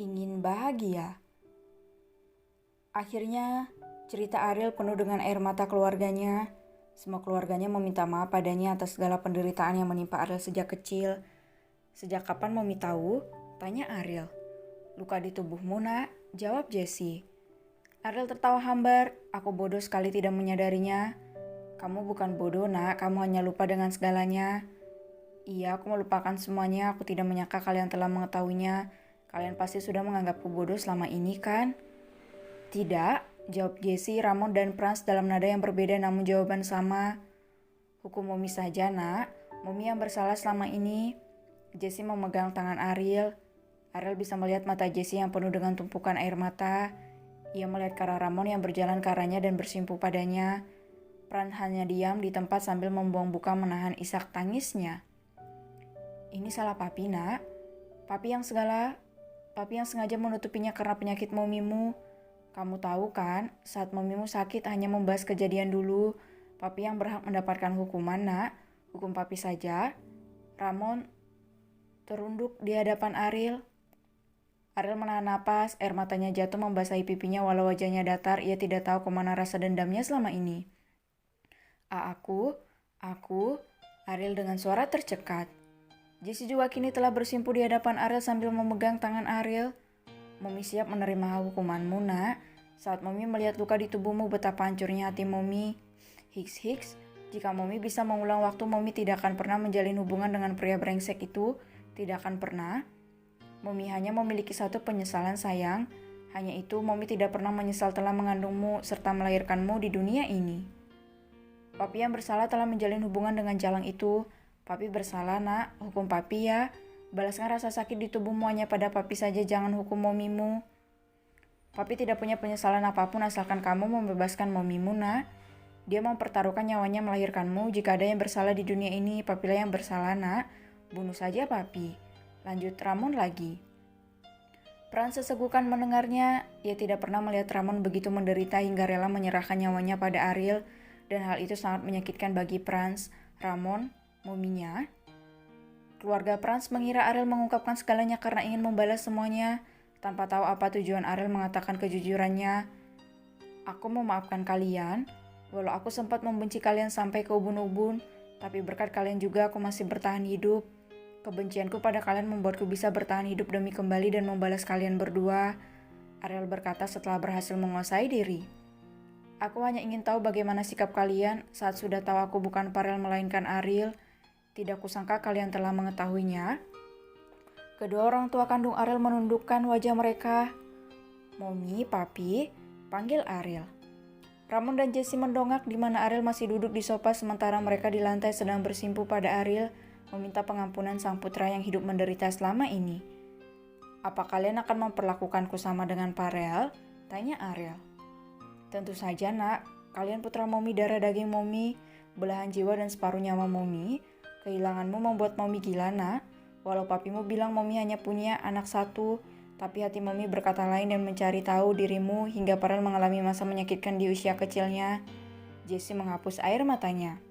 Ingin bahagia. Akhirnya, cerita Ariel penuh dengan air mata keluarganya. Semua keluarganya meminta maaf padanya atas segala penderitaan yang menimpa Ariel sejak kecil. Sejak kapan Mami tahu? Tanya Ariel. Luka di tubuhmu, nak? Jawab Jessie. Ariel tertawa hambar. Aku bodoh sekali tidak menyadarinya. Kamu bukan bodoh, nak. Kamu hanya lupa dengan segalanya. Iya, aku melupakan semuanya. Aku tidak menyangka kalian telah mengetahuinya. Kalian pasti sudah menganggapku bodoh selama ini, kan? Tidak, jawab Jessie, Ramon, dan Franz dalam nada yang berbeda namun jawaban sama. Hukum Momi saja, nak. Momi yang bersalah selama ini. Jessie memegang tangan Ariel. Ariel bisa melihat mata Jessie yang penuh dengan tumpukan air mata. Ia melihat ke arah Ramon yang berjalan ke arahnya dan bersimpuh padanya. Franz hanya diam di tempat sambil membuang buka menahan isak tangisnya. Ini salah papi, nak. Papi yang sengaja menutupinya karena penyakit momimu. Kamu tahu kan, saat momimu sakit hanya membahas kejadian dulu. Papi yang berhak mendapatkan hukuman, nak. Hukum papi saja. Ramon terunduk di hadapan Ariel. Ariel menahan napas, air matanya jatuh membasahi pipinya walau wajahnya datar. Ia tidak tahu kemana rasa dendamnya selama ini. Aku, Ariel dengan suara tercekat. Jessie juga kini telah bersimpuh di hadapan Ariel sambil memegang tangan Ariel. Momi siap menerima hukumanmu, nak. Saat Momi melihat luka di tubuhmu, betapa hancurnya hati Momi. Hiks, jika Momi bisa mengulang waktu, Momi tidak akan pernah menjalin hubungan dengan pria brengsek itu. Tidak akan pernah. Momi hanya memiliki satu penyesalan, sayang. Hanya itu, Momi tidak pernah menyesal telah mengandungmu serta melahirkanmu di dunia ini. Papi yang bersalah telah menjalin hubungan dengan jalang itu. Papi bersalah, nak. Hukum papi ya. Balaskan rasa sakit di tubuhmu hanya pada papi saja, jangan hukum momimu. Papi tidak punya penyesalan apapun asalkan kamu membebaskan momimu, nak. Dia mempertaruhkan nyawanya melahirkanmu. Jika ada yang bersalah di dunia ini, papilah yang bersalah, nak. Bunuh saja papi. Lanjut Ramon lagi. Franz sesegukan mendengarnya. Ia tidak pernah melihat Ramon begitu menderita hingga rela menyerahkan nyawanya pada Ariel. Dan hal itu sangat menyakitkan bagi Franz. Ramon, mominya. Keluarga Franz mengira Ariel mengungkapkan segalanya karena ingin membalas semuanya, tanpa tahu apa tujuan Ariel mengatakan kejujurannya. Aku memaafkan kalian, walau aku sempat membenci kalian sampai ke ubun-ubun, tapi berkat kalian juga aku masih bertahan hidup. Kebencianku pada kalian membuatku bisa bertahan hidup demi kembali dan membalas kalian berdua, Ariel berkata setelah berhasil menguasai diri. Aku hanya ingin tahu bagaimana sikap kalian saat sudah tahu aku bukan Farel melainkan Ariel. Tidak kusangka kalian telah mengetahuinya. Kedua orang tua kandung Ariel menundukkan wajah mereka. Momi, papi, panggil Ariel. Ramon dan Jessie mendongak di mana Ariel masih duduk di sofa sementara mereka di lantai sedang bersimpuh pada Ariel, meminta pengampunan sang putra yang hidup menderita selama ini. Apa kalian akan memperlakukanku sama dengan Farel? Tanya Ariel. Tentu saja, nak. Kalian putra Momi, darah daging Momi, belahan jiwa dan separuh nyawa Momi. Kehilanganmu membuat Momi gila, nak. Walau papimu bilang Momi hanya punya anak satu, tapi hati Momi berkata lain dan mencari tahu dirimu hingga Farel mengalami masa menyakitkan di usia kecilnya. Jessie menghapus air matanya.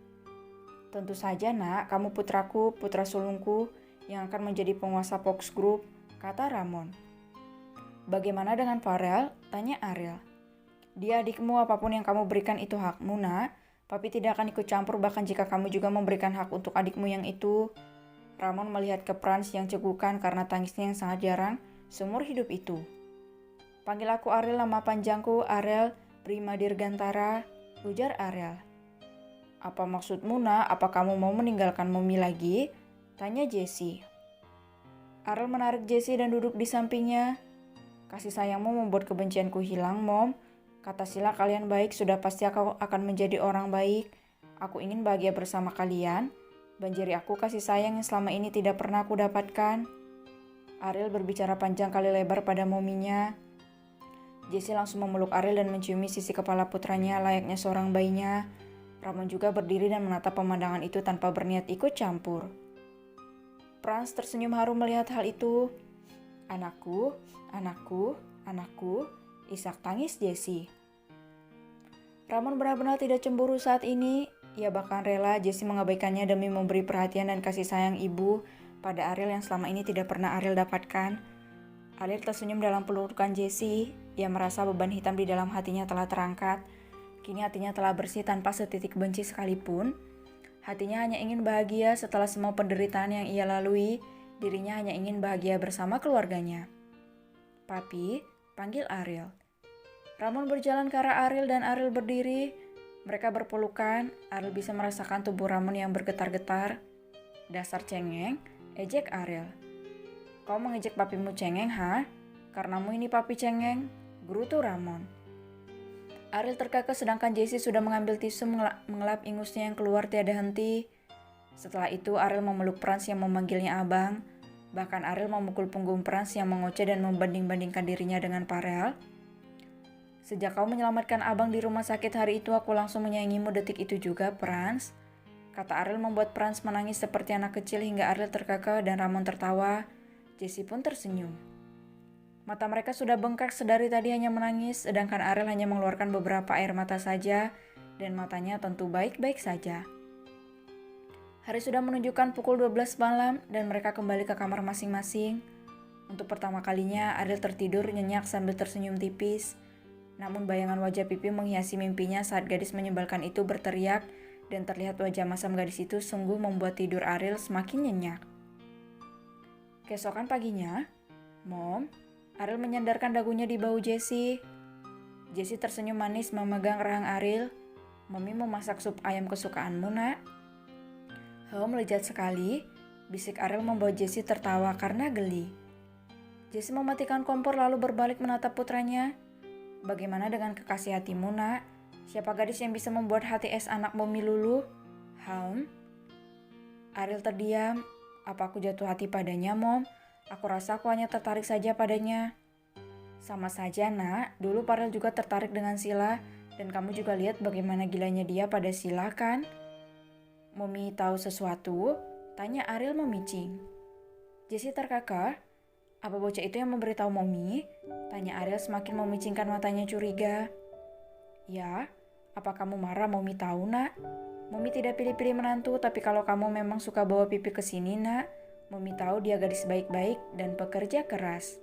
Tentu saja, nak. Kamu putraku, putra sulungku, yang akan menjadi penguasa Fox Group, kata Ramon. Bagaimana dengan Farel? Tanya Ariel. Dia adikmu, apapun yang kamu berikan itu hakmu, nak. Papi tidak akan ikut campur bahkan jika kamu juga memberikan hak untuk adikmu yang itu. Ramon melihat ke Franz yang cegukan karena tangisnya yang sangat jarang seumur hidup itu. Panggil aku Ariel, nama panjangku Ariel Prima Dirgantara, ujar Ariel. Apa maksudmu, nak? Apa kamu mau meninggalkan Momi lagi? Tanya Jessie. Ariel menarik Jessie dan duduk di sampingnya. Kasih sayangmu membuat kebencianku hilang, Mom. Kata sila kalian baik, sudah pasti aku akan menjadi orang baik. Aku ingin bahagia bersama kalian. Banjiri aku kasih sayang yang selama ini tidak pernah aku dapatkan. Ariel berbicara panjang kali lebar pada mominya. Jessie langsung memeluk Ariel dan menciumi sisi kepala putranya layaknya seorang bayinya. Ramon juga berdiri dan menatap pemandangan itu tanpa berniat ikut campur. Franz tersenyum haru melihat hal itu. Anakku, anakku, anakku, isak tangis Jessie. Ramon benar-benar tidak cemburu saat ini. Ia bahkan rela Jessie mengabaikannya demi memberi perhatian dan kasih sayang ibu pada Ariel yang selama ini tidak pernah Ariel dapatkan. Ariel tersenyum dalam pelukan Jessie. Ia merasa beban hitam di dalam hatinya telah terangkat. Kini hatinya telah bersih tanpa setitik benci sekalipun. Hatinya hanya ingin bahagia setelah semua penderitaan yang ia lalui. Dirinya hanya ingin bahagia bersama keluarganya. Papi, panggil Ariel. Ramon berjalan ke arah Ariel dan Ariel berdiri. Mereka berpelukan. Ariel bisa merasakan tubuh Ramon yang bergetar-getar. Dasar cengeng, ejek Ariel. Kau mengejek papimu cengeng, ha? Karenamu ini papi cengeng, gerutu Ramon. Ariel terkekeh sedangkan Jessie sudah mengambil tisu mengelap ingusnya yang keluar tiada henti. Setelah itu Ariel memeluk Franz yang memanggilnya abang. Bahkan Ariel memukul punggung Franz yang mengoceh dan membanding-bandingkan dirinya dengan Farel. Sejak kau menyelamatkan abang di rumah sakit hari itu, aku langsung menyayangimu detik itu juga, Franz. Kata Ariel membuat Franz menangis seperti anak kecil hingga Ariel terkekeh dan Ramon tertawa. Jessie pun tersenyum. Mata mereka sudah bengkak sedari tadi hanya menangis, sedangkan Ariel hanya mengeluarkan beberapa air mata saja, dan matanya tentu baik-baik saja. Hari sudah menunjukkan pukul 12 malam, dan mereka kembali ke kamar masing-masing. Untuk pertama kalinya, Ariel tertidur nyenyak sambil tersenyum tipis. Namun bayangan wajah Pipi menghiasi mimpinya saat gadis menyebalkan itu berteriak, dan terlihat wajah masam gadis itu sungguh membuat tidur Ariel semakin nyenyak. Keesokan paginya, Mom, Ariel menyandarkan dagunya di bahu Jessie. Jessie tersenyum manis memegang rahang Ariel. Mami memasak sup ayam kesukaanmu, nak. Lezat sekali, bisik Ariel membuat Jessie tertawa karena geli. Jessie mematikan kompor lalu berbalik menatap putranya. Bagaimana dengan kekasih hatimu, nak? Siapa gadis yang bisa membuat hati es anak Mami luluh? Ariel terdiam. Apa aku jatuh hati padanya, Mom? Aku rasa aku hanya tertarik saja padanya. Sama saja, nak. Dulu Farel juga tertarik dengan Sila, dan kamu juga lihat bagaimana gilanya dia pada Sila, kan? Mami tahu sesuatu? Tanya Ariel memicing. Jessie terkekeh. Apa bocah itu yang memberitahu Mami? Tanya Ariel semakin memicingkan matanya curiga. Ya, apa kamu marah Mami tahu, nak? Mami tidak pilih-pilih menantu, tapi kalau kamu memang suka bawa Pipi ke sini, nak, Mami tahu dia gadis baik-baik dan pekerja keras.